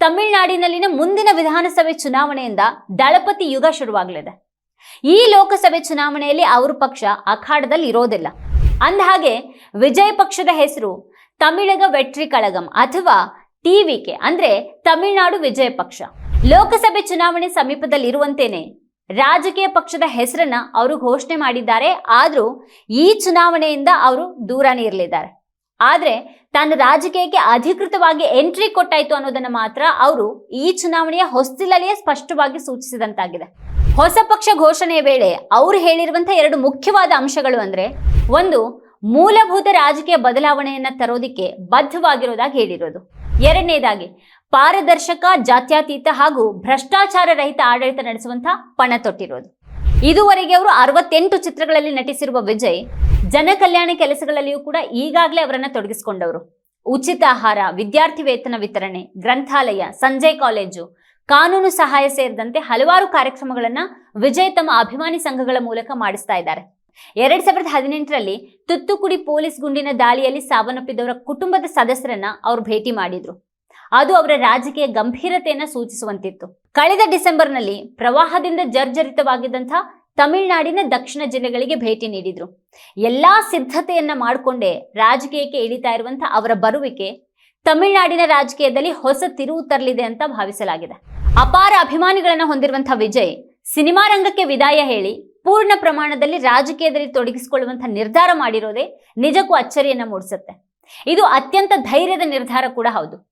ತಮಿಳುನಾಡಿನಲ್ಲಿನ ಮುಂದಿನ ವಿಧಾನಸಭೆ ಚುನಾವಣೆಯಿಂದ ದಳಪತಿ ಯುಗ ಶುರುವಾಗಲಿದೆ. ಈ ಲೋಕಸಭೆ ಚುನಾವಣೆಯಲ್ಲಿ ಅವರ ಪಕ್ಷ ಅಖಾಡದಲ್ಲಿ ಇರೋದಿಲ್ಲ. ಅಂದಹಾಗೆ ವಿಜಯ್ ಪಕ್ಷದ ಹೆಸರು ತಮಿಳಗ ವೆಟ್ರಿ ಕಳಗಂ ಅಥವಾ ಟಿವಿಕೆ ಅಂದ್ರೆ ತಮಿಳುನಾಡು ವಿಜಯ ಪಕ್ಷ. ಲೋಕಸಭೆ ಚುನಾವಣೆ ಸಮೀಪದಲ್ಲಿ ಇರುವಂತೇನೆ ರಾಜಕೀಯ ಪಕ್ಷದ ಹೆಸರನ್ನ ಅವರು ಘೋಷಣೆ ಮಾಡಿದ್ದಾರೆ. ಆದ್ರೂ ಈ ಚುನಾವಣೆಯಿಂದ ಅವರು ದೂರನೇ ಇರಲಿದ್ದಾರೆ. ಆದ್ರೆ ತಾನು ರಾಜಕೀಯಕ್ಕೆ ಅಧಿಕೃತವಾಗಿ ಎಂಟ್ರಿ ಕೊಟ್ಟಾಯ್ತು ಅನ್ನೋದನ್ನ ಮಾತ್ರ ಅವರು ಈ ಚುನಾವಣೆಯ ಹೊಸ್ತಿಲಲ್ಲಿಯೇ ಸ್ಪಷ್ಟವಾಗಿ ಸೂಚಿಸಿದಂತಾಗಿದೆ. ಹೊಸ ಪಕ್ಷ ಘೋಷಣೆಯ ವೇಳೆ ಅವರು ಹೇಳಿರುವಂತಹ ಎರಡು ಮುಖ್ಯವಾದ ಅಂಶಗಳು ಅಂದ್ರೆ, ಒಂದು, ಮೂಲಭೂತ ರಾಜಕೀಯ ಬದಲಾವಣೆಯನ್ನ ತರೋದಿಕ್ಕೆ ಬದ್ಧವಾಗಿರೋದಾಗಿ ಹೇಳಿರೋದು. ಎರಡನೇದಾಗಿ, ಪಾರದರ್ಶಕ, ಜಾತ್ಯತೀತ ಹಾಗೂ ಭ್ರಷ್ಟಾಚಾರ ರಹಿತ ಆಡಳಿತ ನಡೆಸುವಂತಹ ಪಣ ತೊಟ್ಟಿರೋದು. ಇದುವರೆಗೆ ಅವರು 68 ಚಿತ್ರಗಳಲ್ಲಿ ನಟಿಸಿರುವ ವಿಜಯ್ ಜನಕಲ್ಯಾಣ ಕೆಲಸಗಳಲ್ಲಿಯೂ ಕೂಡ ಈಗಾಗಲೇ ಅವರನ್ನ ತೊಡಗಿಸಿಕೊಂಡವರು. ಉಚಿತ ಆಹಾರ, ವಿದ್ಯಾರ್ಥಿ ವೇತನ ವಿತರಣೆ, ಗ್ರಂಥಾಲಯ, ಸಂಜಯ್ ಕಾಲೇಜು, ಕಾನೂನು ಸಹಾಯ ಸೇರಿದಂತೆ ಹಲವಾರು ಕಾರ್ಯಕ್ರಮಗಳನ್ನ ವಿಜಯ್ ತಮ್ಮ ಅಭಿಮಾನಿ ಸಂಘಗಳ ಮೂಲಕ ಮಾಡಿಸ್ತಾ ಇದ್ದಾರೆ. 2018ರಲ್ಲಿ ತುತ್ತುಕುಡಿ ಪೊಲೀಸ್ ಗುಂಡಿನ ದಾಳಿಯಲ್ಲಿ ಸಾವನ್ನಪ್ಪಿದವರ ಕುಟುಂಬದ ಸದಸ್ಯರನ್ನ ಅವರು ಭೇಟಿ ಮಾಡಿದ್ರು. ಅದು ಅವರ ರಾಜಕೀಯ ಗಂಭೀರತೆಯನ್ನ ಸೂಚಿಸುವಂತಿತ್ತು. ಕಳೆದ ಡಿಸೆಂಬರ್ನಲ್ಲಿ ಪ್ರವಾಹದಿಂದ ಜರ್ಜರಿತವಾಗಿದ್ದಂತಹ ತಮಿಳುನಾಡಿನ ದಕ್ಷಿಣ ಜಿಲ್ಲೆಗಳಿಗೆ ಭೇಟಿ ನೀಡಿದ್ರು. ಎಲ್ಲಾ ಸಿದ್ಧತೆಯನ್ನ ಮಾಡಿಕೊಂಡೇ ರಾಜಕೀಯಕ್ಕೆ ಇಳಿತಾ ಇರುವಂತಹ ಅವರ ಬರುವಿಕೆ ತಮಿಳುನಾಡಿನ ರಾಜಕೀಯದಲ್ಲಿ ಹೊಸ ತಿರುವು ತರಲಿದೆ ಅಂತ ಭಾವಿಸಲಾಗಿದೆ. ಅಪಾರ ಅಭಿಮಾನಿಗಳನ್ನ ಹೊಂದಿರುವಂತಹ ವಿಜಯ್ ಸಿನಿಮಾ ರಂಗಕ್ಕೆ ವಿದಾಯ ಹೇಳಿ ಪೂರ್ಣ ಪ್ರಮಾಣದಲ್ಲಿ ರಾಜಕೀಯದಲ್ಲಿ ತೊಡಗಿಸಿಕೊಳ್ಳುವಂತಹ ನಿರ್ಧಾರ ಮಾಡಿರೋದೇ ನಿಜಕ್ಕೂ ಅಚ್ಚರಿಯನ್ನ ಮೂಡಿಸುತ್ತೆ. ಇದು ಅತ್ಯಂತ ಧೈರ್ಯದ ನಿರ್ಧಾರ ಕೂಡ ಹೌದು.